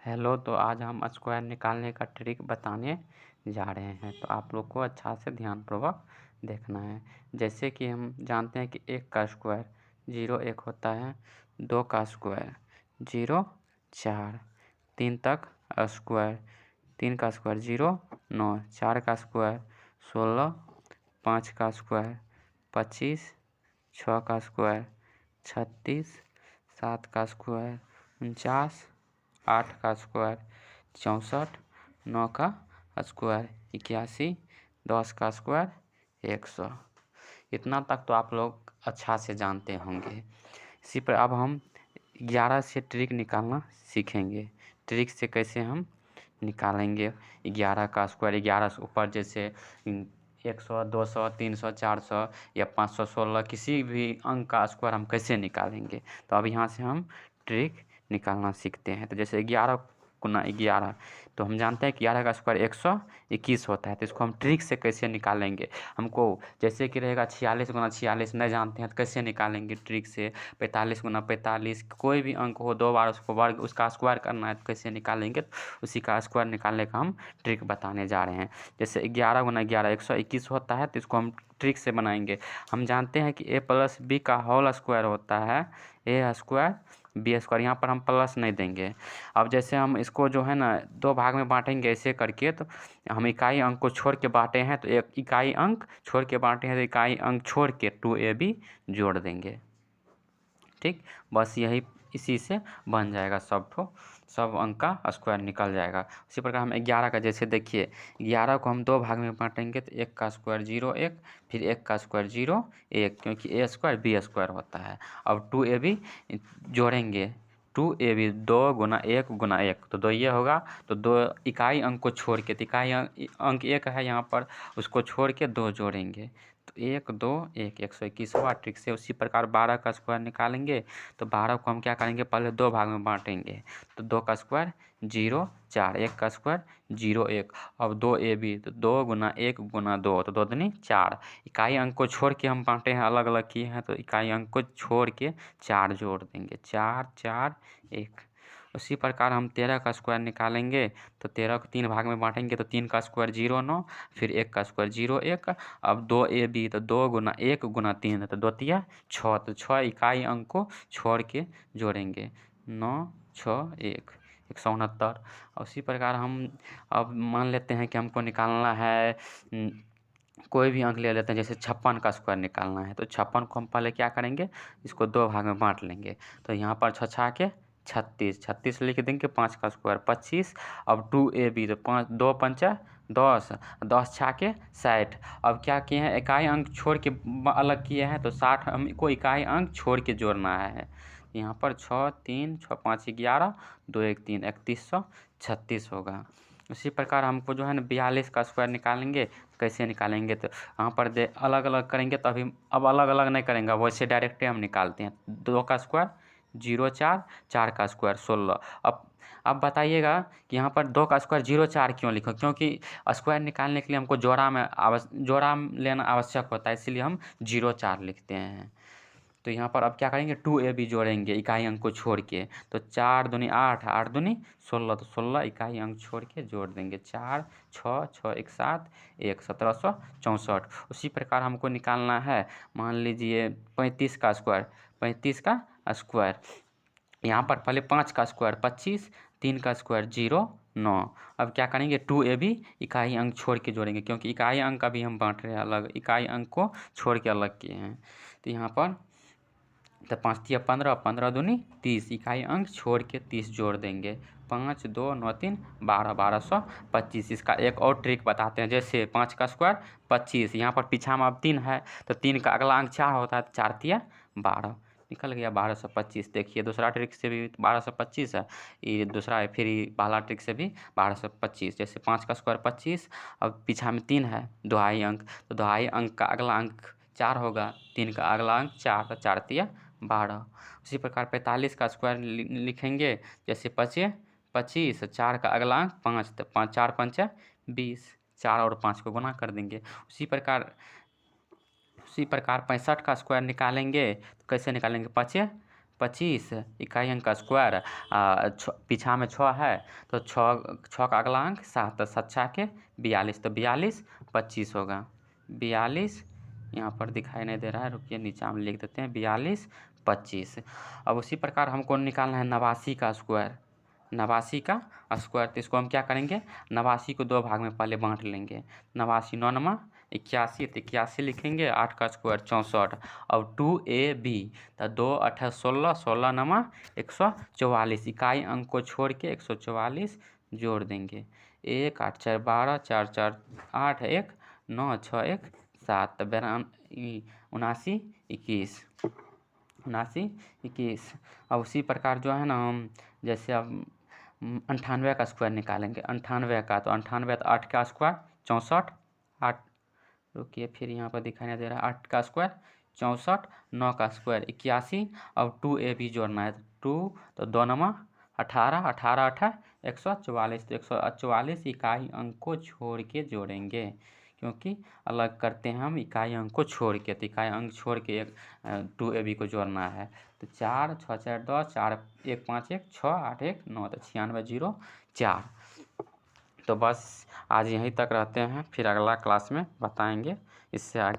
Hello, तो आज हम स्क्वायर निकालने का ट्रिक बताने जा रहे हैं। तो आप लोग को अच्छा से ध्यानपूर्वक देखना है। जैसे कि हम जानते हैं कि 1 का स्क्वायर 0 1 होता है, 2 का स्क्वायर 0 4, 3 तक स्क्वायर 3 का स्क्वायर 0 9, 4 का स्क्वायर 16, 5 का स्क्वायर 25, 6 का स्क्वायर 36, 7 का स्क्वायर 49, 8 का स्क्वायर 64, 9 का स्क्वायर 81, 10 का स्क्वायर 100। इतना तक तो आप लोग अच्छा से जानते होंगे। इसी पर अब हम 11 से ट्रिक निकालना सीखेंगे। ट्रिक से कैसे हम निकालेंगे 11 का स्क्वायर। 11 से ऊपर जैसे 100, 200, 300, 400 या 516 किसी भी अंक का स्क्वायर हम कैसे निकालेंगे। तो अब यहाँ से हम ट्रिक निकालना सीखते हैं। तो जैसे 11 गुना 11, तो हम जानते हैं कि 11 का स्क्वायर 121 होता है। तो इसको हम ट्रिक से कैसे निकालेंगे। हमको जैसे कि रहेगा 46 गुना 46 नहीं जानते हैं तो कैसे निकालेंगे ट्रिक से। 45 गुना 45, कोई भी अंक हो 2 बार उसको वर्ग उसका स्क्वायर करना है तो कैसे निकालेंगे। उसी का स्क्वायर निकालने का हम ट्रिक बताने जा रहे हैं। जैसे 11 गुना 11 121 होता है, तो इसको हम ट्रिक से बनाएंगे। हम जानते हैं कि a प्लस बी का होल स्क्वायर होता है a स्क्वायर बी स्क्वायर। यहाँ पर हम प्लस नहीं देंगे। अब जैसे हम इसको जो है ना 2 भाग में बांटेंगे ऐसे करके, तो हम इकाई अंक को छोड़ के बांटे हैं तो एक इकाई अंक छोड़ के बांटे हैं तो इकाई अंक छोड़ के 2ab जोड़ देंगे। ठीक, बस यही इसी से बन जाएगा सब अंक का स्क्वायर निकल जाएगा। उसी प्रकार हम 11 का जैसे देखिए 11 को हम 2 भाग में बांटेंगे तो 1 का स्क्वायर 0 1, फिर 1 का स्क्वायर 0 1, क्योंकि a स्क्वायर बी स्क्वायर होता है। अब 2ab जोड़ेंगे, 2ab 2 गुना 1 गुना 1 तो 2 ये होगा। तो 2 इकाई अंक को छोड़ के, तो इकाई अंक 1 है यहाँ पर, उसको छोड़ के 2 जोड़ेंगे तो 1 2 1 121 हुआ। ट्रिक से उसी प्रकार 12 का स्क्वायर निकालेंगे। तो 12 को हम क्या करेंगे, पहले 2 भाग में बांटेंगे। तो 2 का स्क्वायर 0 4, 1 का स्क्वायर 0 1। अब 2ab तो 2 गुना 1 गुना 2 तो 2 दूनी 4। इकाई अंक को छोड़ के हम बांटे हैं, अलग अलग किए हैं, तो इकाई अंक को छोड़ के 4 जोड़ देंगे, 4 4 1। उसी प्रकार हम 13 का स्क्वायर निकालेंगे। तो 13 को 3 भाग में बांटेंगे तो 3 का स्क्वायर 0 9, फिर 1 का स्क्वायर 0 1। अब 2ab तो 2 गुना 1 गुना 3 तो 2 तिया 6, तो 6 इकाई अंक को छोड़ के जोड़ेंगे, 9 6 1 169। उसी प्रकार हम अब मान लेते हैं कि हमको निकालना है कोई भी अंक ले लेते हैं। जैसे 56 का स्क्वायर निकालना है, तो 56 को हम पहले क्या करेंगे, इसको 2 भाग में बांट लेंगे। तो यहाँ पर 6 6 के 36, 36 लिख देंगे, 5 का स्क्वायर 25। अब 2ab तो 5 2 पंचा 10, 10 6 के 60। अब क्या किए हैं, इकाई अंक छोड़ के अलग किए हैं, तो 60 हमको इकाई अंक छोड़ के जोड़ना है। यहाँ पर 6 3 6 5 11 2 1 3 3136 होगा। उसी प्रकार हमको जो है ना 42 का स्क्वायर निकालेंगे। कैसे निकालेंगे, तो यहाँ पर दे अलग अलग करेंगे, तो अभी अब अलग अलग नहीं करेंगे, वैसे डायरेक्ट हम निकालते हैं। 2 का स्क्वायर 0 4, 4 का स्क्वायर 16। अब बताइएगा कि यहाँ पर 2 का स्क्वायर 0 4 क्यों लिखा, क्योंकि स्क्वायर निकालने के लिए हमको जोड़ा लेना आवश्यक होता है, इसलिए हम 0 4 लिखते हैं। तो यहाँ पर अब क्या करेंगे, 2ab जोड़ेंगे इकाई अंक को छोड़ के। तो 4 दूनी 8, 8 दूनी 16, तो 16 इकाई अंक छोड़ के जोड़ देंगे, 4 6 6 1 7 1 1764। उसी प्रकार हमको निकालना है, मान लीजिए 35 का स्क्वायर। 35 का स्क्वायर यहाँ पर पहले 5 का स्क्वायर 25, 3 का स्क्वायर 0 9। अब क्या करेंगे, 2ab इकाई अंक छोड़ के जोड़ेंगे, क्योंकि इकाई अंक अभी हम बांट रहे हैं अलग, इकाई अंक को छोड़ के अलग किए हैं। तो यहाँ पर तो 5 तिया 15, 15 दूनी 30, इकाई अंक छोड़ के 30 जोड़ देंगे, 5 2 9 3 12 1225। इसका एक और ट्रिक बताते हैं। जैसे 5 का स्क्वायर 25, यहाँ पर पीछा में अब 3 है, तो 3 का अगला अंक 4 होता है, 4 तिया 12 निकल गया 1225। देखिए दूसरा ट्रिक से भी 1225 है, ये दूसरा है, फिर पहला ट्रिक से भी 1225। जैसे 5 का स्क्वायर 25, अब पीछा में 3 है, दोहाई अंक, तो दोहाई अंक का अगला अंक 4 होगा, 3 का अगला अंक 4, तो 4 तिया 12। उसी प्रकार 45 का स्क्वायर लिखेंगे। जैसे 25 25, 4 का अगला अंक 5, तो 5 4 5 20, 4 और 5 को गुना कर देंगे। उसी प्रकार 65 का स्क्वायर निकालेंगे। तो कैसे निकालेंगे, 5 25 इकाई अंक का स्क्वायर पीछा में 6 है तो 6 का अगला अंक 7 तो 7 के 42 तो 42 25 होगा 42 यहाँ पर दिखाई नहीं दे रहा है, रुकिए नीचे हम लिख देते हैं 42 25। अब उसी प्रकार हमको निकालना है 89 का स्क्वायर, 89 का स्क्वायर। तो इसको हम क्या करेंगे, 89 को 2 भाग में पहले बांट लेंगे। 89 9 नमा 81 तो 81 लिखेंगे, 8 का स्क्वायर 64। अब 2ab तो 2 8 16 16 नमा 144 इकाई अंक को छोड़ के 144 जोड़ देंगे। 1 8 4 12 4 4 8 1 9 6 1 7 तो 79 21 79 21। अब उसी प्रकार जो है ना हम जैसे अब 98 का स्क्वायर निकालेंगे। 98 का तो 98 तो 8 का स्क्वायर 64 8, रुकिए फिर यहाँ पर दिखाई नहीं दे रहा, 8 का स्क्वायर 64 9 का स्क्वायर 81। अब 2ab जोड़ना है, 2 तो 2 नमा 18 18 8 144 तो 144 इकाई अंक को छोड़ के जोड़ेंगे, क्योंकि अलग करते हैं हम इकाई अंक को छोड़ के, तो इकाई अंक छोड़ के एक 2ab को जोड़ना है। तो 4 6 4 10 4 1 5 1 6 8 1 9 तो 96 0 4। तो बस आज यहीं तक रहते हैं, फिर अगला क्लास में बताएंगे इससे आगे।